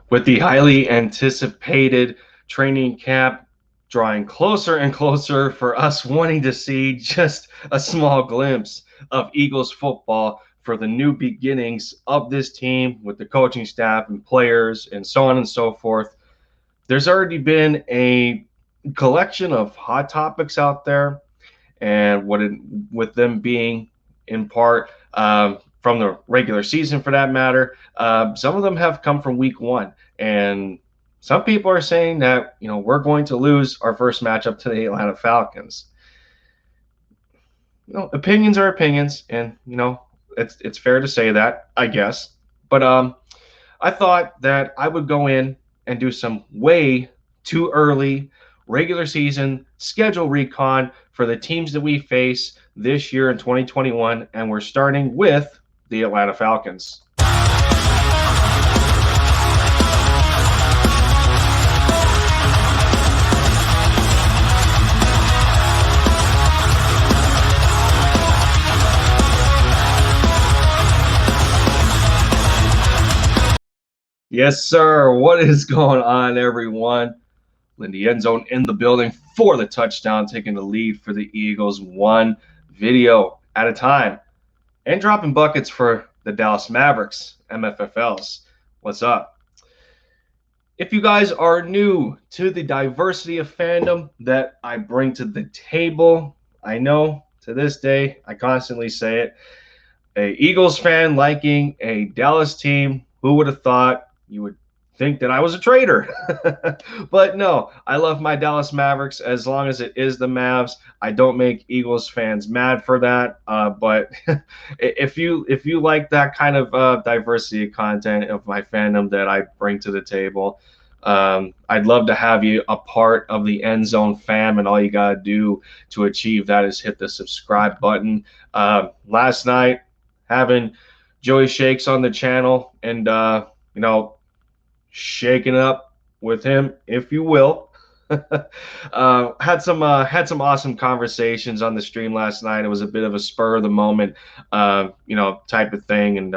With the highly anticipated training camp drawing closer and closer for us wanting to see just a small glimpse of Eagles football for the new beginnings of this team with the coaching staff and players and so on and so forth. There's already been a collection of hot topics out there, and with them being in part from the regular season for that matter, some of them have come from week one. And some people are saying that, we're going to lose our first matchup to the Atlanta Falcons. Opinions are opinions, and, it's fair to say that, I guess. But I thought that I would go in and do some way too early regular season schedule recon for the teams that we face this year in 2021, and we're starting with the Atlanta Falcons. Yes, sir. What is going on, everyone? In the end zone in the building for the touchdown, taking the lead for the Eagles one video at a time, and dropping buckets for the Dallas Mavericks, MFFLs. What's up? If you guys are new to the diversity of fandom that I bring to the table, I know to this day, I constantly say it, a Eagles fan liking a Dallas team, who would have thought? You would think that I was a traitor. But no, I love my Dallas Mavericks as long as it is the Mavs. I don't make Eagles fans mad for that. But if you like that kind of diversity of content of my fandom that I bring to the table, I'd love to have you a part of the End Zone fam, and all you gotta do to achieve that is hit the subscribe button. Last night, having Joey Shakes on the channel, and shaking up with him, if you will. Had some awesome conversations on the stream last night. It was a bit of a spur of the moment, type of thing, and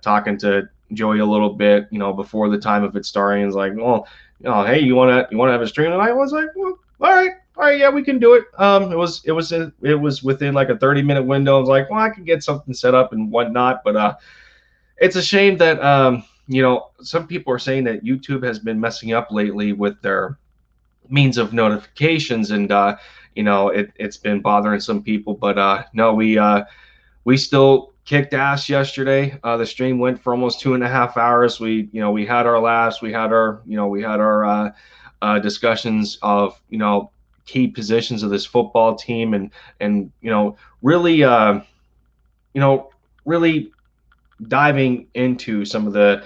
talking to Joey a little bit, before the time of it starting. It's like, well, hey, you wanna have a stream tonight? I was like, well, all right, yeah, we can do it. It was within like a 30-minute window. I was like, well, I can get something set up and whatnot, but it's a shame that some people are saying that YouTube has been messing up lately with their means of notifications, and it's been bothering some people. But no, we still kicked ass yesterday. The stream went for almost 2.5 hours. We had our laughs, we had our discussions of key positions of this football team, and really really diving into some of the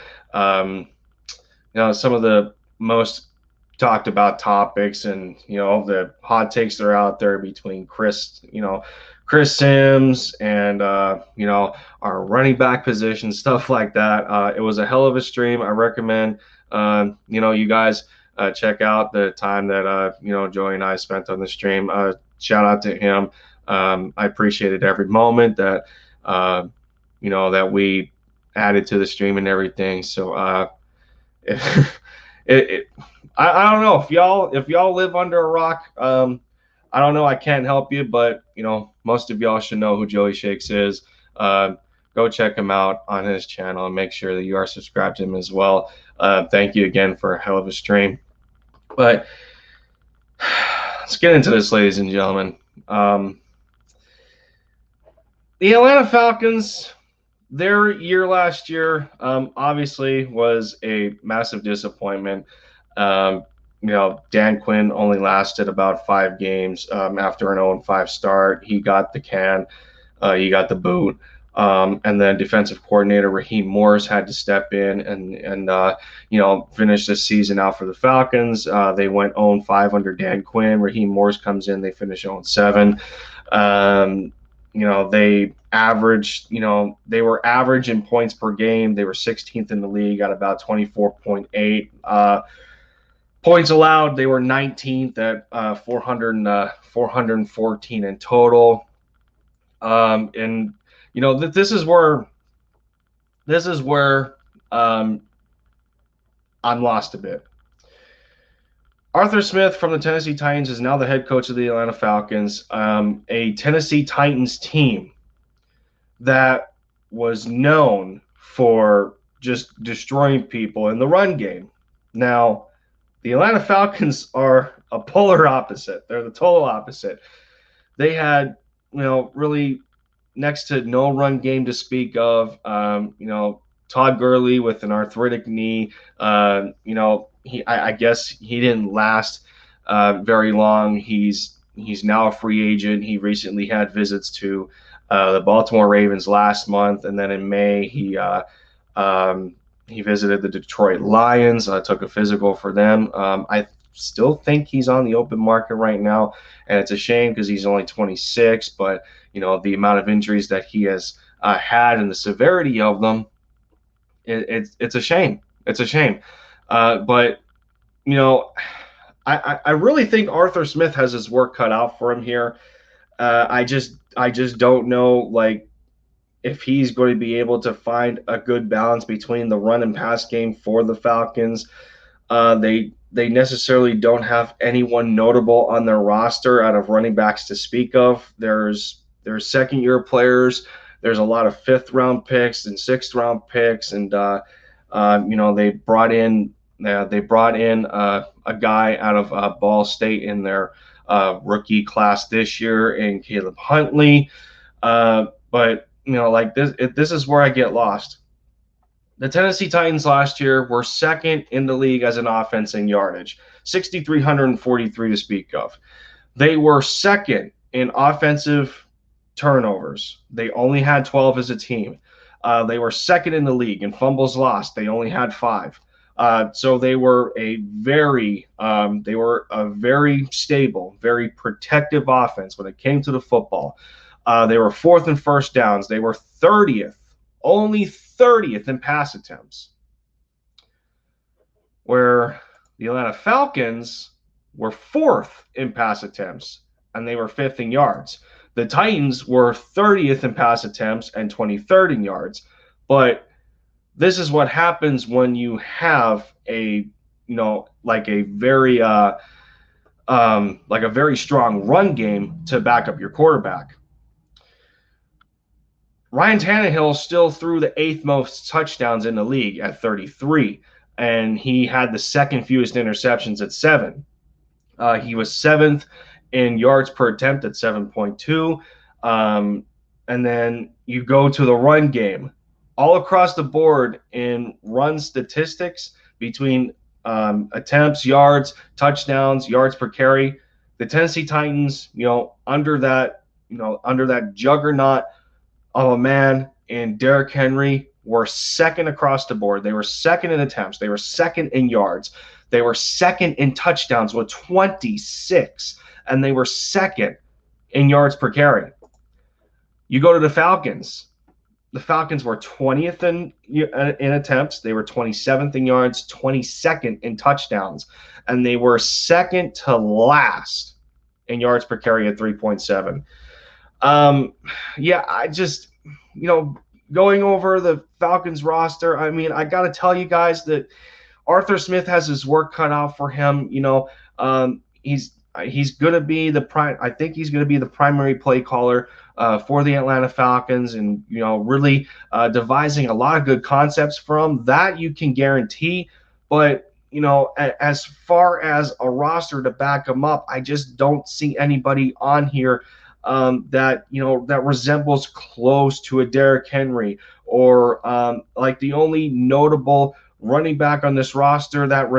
some of the most talked about topics, and the hot takes that are out there between Chris Sims and our running back position, stuff like that. It was a hell of a stream. I recommend you guys check out the time that Joey and I spent on the stream. Shout out to him. I appreciated every moment that that we added to the stream and everything. So I don't know if y'all live under a rock. I don't know. I can't help you, but most of y'all should know who Joey Shakes is. Go check him out on his channel and make sure that you are subscribed to him as well. Thank you again for a hell of a stream. But let's get into this, ladies and gentlemen. The Atlanta Falcons, their year last year, obviously was a massive disappointment. Dan Quinn only lasted about 5 games after an 0-5 start. He got the can, he got the boot, and then defensive coordinator Raheem Morris had to step in and finish this season out for the Falcons. They went 0-5 under Dan Quinn. Raheem Morris comes in, they finish 0-7. They averaged, they were average in points per game. They were 16th in the league at about 24.8 points allowed. They were 19th at 414 in total. And this is where I'm lost a bit. Arthur Smith from the Tennessee Titans is now the head coach of the Atlanta Falcons, a Tennessee Titans team that was known for just destroying people in the run game. Now, the Atlanta Falcons are a polar opposite. They're the total opposite. They had, really next to no run game to speak of. Todd Gurley with an arthritic knee. I guess he didn't last very long. He's now a free agent. He recently had visits to the Baltimore Ravens last month, and then in May he visited the Detroit Lions. Took a physical for them. I still think he's on the open market right now, and it's a shame because he's only 26. But the amount of injuries that he has had and the severity of them, it's a shame. It's a shame. But I really think Arthur Smith has his work cut out for him here. I just don't know, like, if he's going to be able to find a good balance between the run and pass game for the Falcons. They necessarily don't have anyone notable on their roster out of running backs to speak of. There's second year players. There's a lot of fifth round picks and sixth round picks, and they brought in a guy out of Ball State in their rookie class this year, in Caleb Huntley. But this is where I get lost. The Tennessee Titans last year were second in the league as an offense in yardage, 6,343 to speak of. They were second in offensive turnovers. They only had 12 as a team. They were second in the league in fumbles lost. They only had 5. So they were a very stable, very protective offense when it came to the football. They were 4th in first downs. They were 30th, only 30th in pass attempts, where the Atlanta Falcons were 4th in pass attempts, and they were 5th in yards. The Titans were 30th in pass attempts and 23rd in yards. But this is what happens when you have a very strong run game to back up your quarterback. Ryan Tannehill still threw the 8th most touchdowns in the league at 33, and he had the second fewest interceptions at 7. He was 7th in yards per attempt at 7.2. And then you go to the run game. All across the board in run statistics between attempts, yards, touchdowns, yards per carry, the Tennessee Titans, under that juggernaut of a man in Derrick Henry, were second across the board. They were second in attempts. They were second in yards. They were second in touchdowns with 26, and they were second in yards per carry. You go to the Falcons. The Falcons were 20th in attempts. They were 27th in yards, 22nd in touchdowns, and they were second to last in yards per carry at 3.7. I just, going over the Falcons roster, I mean, I got to tell you guys that Arthur Smith has his work cut out for him. He's going to be I think he's going to be the primary play caller for the Atlanta Falcons, and really devising a lot of good concepts from that, you can guarantee. But as far as a roster to back him up, I just don't see anybody on here that resembles close to a Derrick Henry, or like the only notable running back on this roster that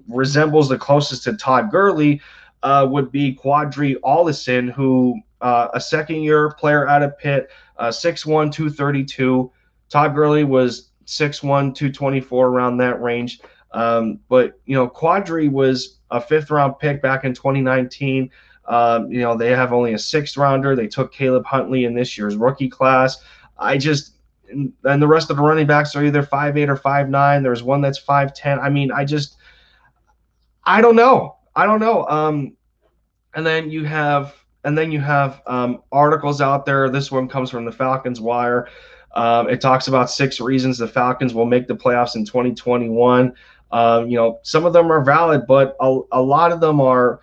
resembles the closest to Todd Gurley would be Quadri Allison, who a second-year player out of Pitt, 6'1", 232. Todd Gurley was 6'1", 224, around that range. But Quadri was a 5th-round pick back in 2019. They have only a 6th-rounder. They took Caleb Huntley in this year's rookie class. And the rest of the running backs are either 5'8" or 5'9". There's one that's 5'10". I mean, I don't know. And then you have articles out there. This one comes from the Falcons Wire. It talks about 6 reasons the Falcons will make the playoffs in 2021. Some of them are valid, but a lot of them are,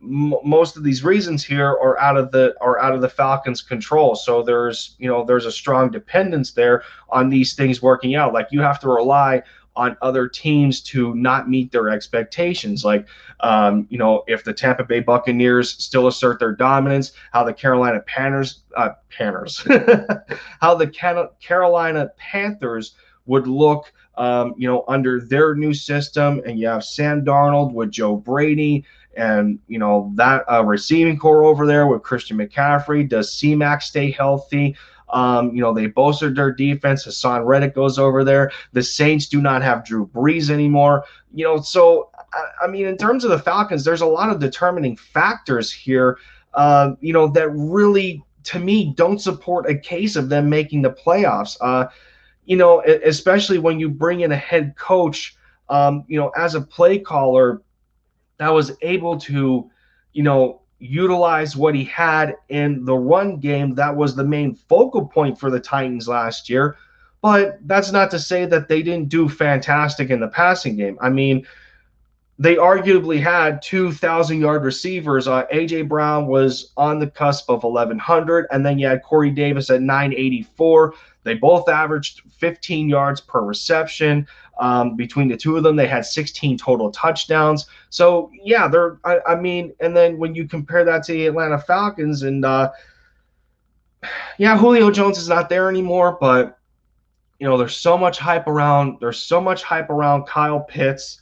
most of these reasons here are out of the Falcons' control. So there's a strong dependence there on these things working out. Like, you have to rely on other teams to not meet their expectations. Like, if the Tampa Bay Buccaneers still assert their dominance, how the Carolina Panthers, how the Carolina Panthers would look, under their new system, and you have Sam Darnold with Joe Brady, and that receiving core over there with Christian McCaffrey. Does C-Mac stay healthy? They bolstered their defense. Hassan Reddick goes over there. The Saints do not have Drew Brees anymore. So I mean, in terms of the Falcons, there's a lot of determining factors here, that really, to me, don't support a case of them making the playoffs. Especially when you bring in a head coach, as a play caller that was able to, utilize what he had in the run game. That was the main focal point for the Titans last year. But that's not to say that they didn't do fantastic in the passing game. I mean, they arguably had 2,000-yard receivers. A.J. Brown was on the cusp of 1,100, and then you had Corey Davis at 984. They both averaged 15 yards per reception. Between the two of them, they had 16 total touchdowns. So, yeah, I mean, and then when you compare that to the Atlanta Falcons, and Julio Jones is not there anymore, but there's so much hype around. There's so much hype around Kyle Pitts.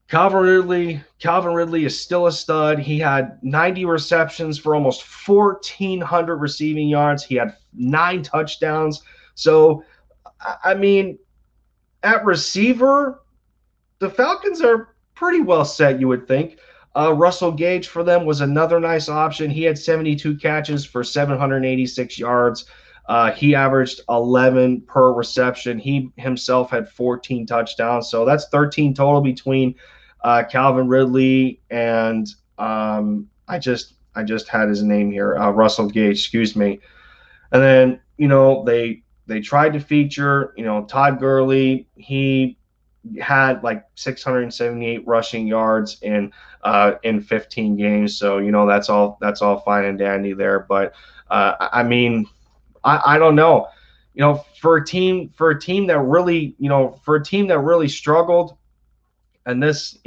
Calvin Ridley is still a stud. He had 90 receptions for almost 1,400 receiving yards. He had 9 touchdowns. So, I mean, at receiver, the Falcons are pretty well set, you would think. Russell Gage for them was another nice option. He had 72 catches for 786 yards. He averaged 11 per reception. He himself had 14 touchdowns. So that's 13 total between Calvin Ridley and I just had his name here, Russell Gage, excuse me. And then they tried to feature Todd Gurley. He had like 678 rushing yards in 15 games. So that's all fine and dandy there. But I mean, I don't know. For a team that really struggled. And this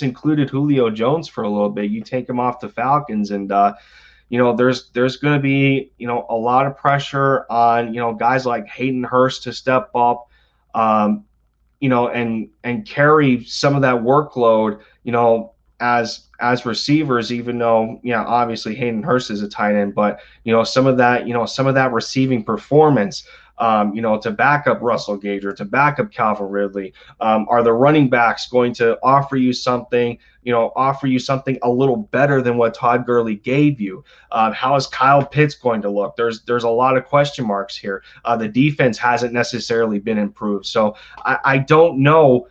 included Julio Jones for a little bit. You take him off the Falcons, and there's going to be a lot of pressure on guys like Hayden Hurst to step up, and carry some of that workload, as receivers. Even though obviously Hayden Hurst is a tight end, but some of that receiving performance. To back up Russell Gage or to back up Calvin Ridley? Are the running backs going to offer you something a little better than what Todd Gurley gave you? How is Kyle Pitts going to look? There's a lot of question marks here. The defense hasn't necessarily been improved. So I don't know.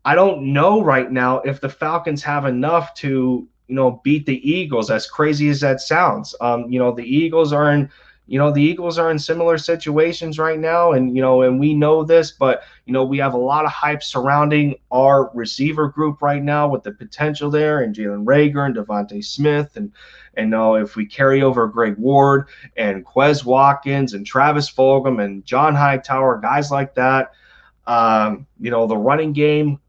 I don't know right now if the Falcons have enough to beat the Eagles, as crazy as that sounds. The Eagles are in similar situations right now, and we know this, but we have a lot of hype surrounding our receiver group right now with the potential there, and Jalen Reagor and Devontae Smith, and if we carry over Greg Ward and Quez Watkins and Travis Fulgham and John Hightower, guys like that. The running game.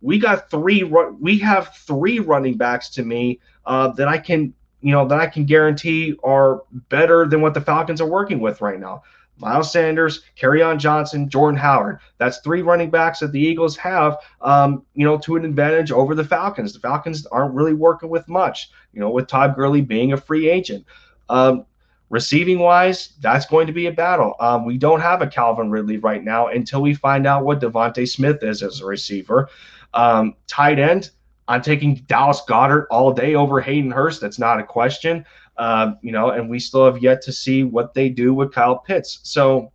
We have 3 running backs to me that I can guarantee are better than what the Falcons are working with right now. Miles Sanders, Kerryon Johnson, Jordan Howard. That's 3 running backs that the Eagles have, to an advantage over the Falcons. The Falcons aren't really working with much, with Todd Gurley being a free agent. Receiving wise, that's going to be a battle. We don't have a Calvin Ridley right now until we find out what Devontae Smith is as a receiver. Tight end, I'm taking Dallas Goedert all day over Hayden Hurst. That's not a question. And we still have yet to see what they do with Kyle Pitts. So,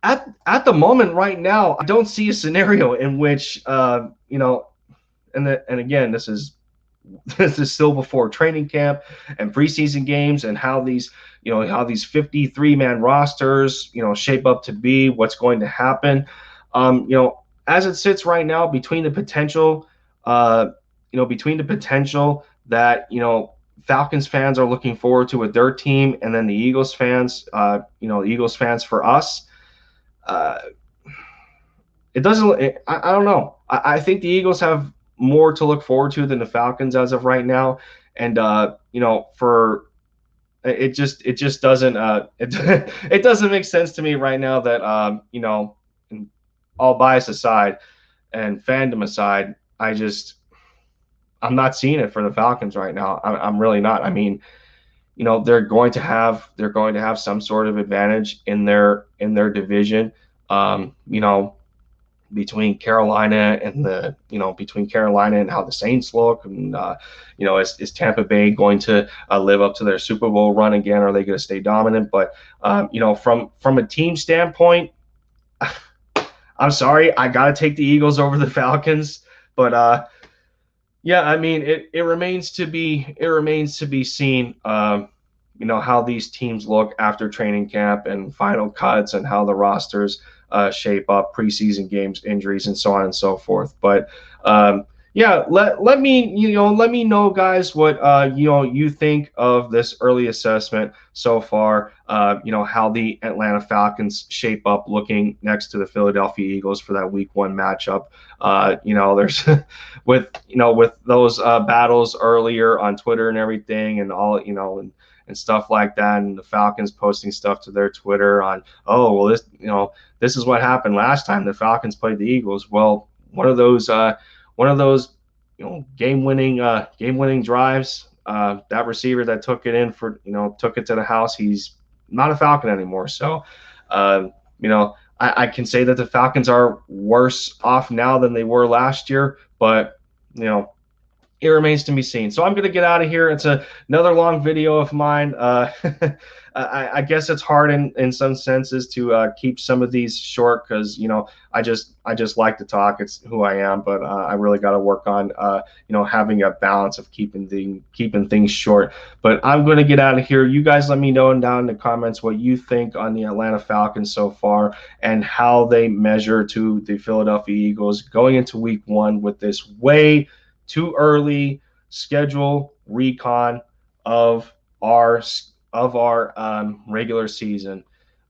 at the moment right now, I don't see a scenario in which, and again, this is this is still before training camp and preseason games, and how these, how these 53-man rosters, shape up to be, what's going to happen. As it sits right now, between the potential, that, Falcons fans are looking forward to with their team, and then the Eagles fans, Eagles fans for us, uh, it doesn't. I don't know. I think the Eagles have more to look forward to than the Falcons as of right now, and for it just doesn't it doesn't make sense to me right now that all bias aside and fandom aside, I'm not seeing it for the Falcons right now. I'm really not. I mean, they're going to have some sort of advantage in their division. You know, between Carolina and how the Saints look, and is Tampa Bay going to live up to their Super Bowl run again? Or are they going to stay dominant? But from a team standpoint, I'm sorry, I got to take the Eagles over the Falcons. But yeah, I mean, it remains to be seen. How these teams look after training camp and final cuts, and how the rosters shape up, preseason games, injuries, and so on and so forth. But yeah, let me know, guys, what you think of this early assessment so far. How the Atlanta Falcons shape up looking next to the Philadelphia Eagles for that Week 1 matchup. There's with those battles earlier on Twitter and everything, and all, and stuff like that, and the Falcons posting stuff to their Twitter on, oh well, this is what happened last time the Falcons played the Eagles. Well, one of those game winning drives, that receiver that took it in for took it to the house, he's not a Falcon anymore. So I can say that the Falcons are worse off now than they were last year, but it remains to be seen. So I'm going to get out of here. It's another long video of mine. I guess it's hard in some senses to keep some of these short, because I just like to talk. It's who I am. But I really got to work on having a balance of keeping things short. But I'm going to get out of here. You guys let me know down in the comments what you think on the Atlanta Falcons so far, and how they measure to the Philadelphia Eagles going into Week 1 with this way too early schedule recon of our regular season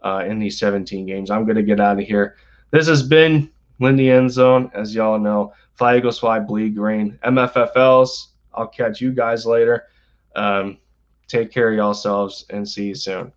in these 17 games. I'm going to get out of here. This has been Lindy End Zone. As y'all know, fly Eagles fly, bleed green. MFFLs, I'll catch you guys later. Take care of yourselves, and see you soon.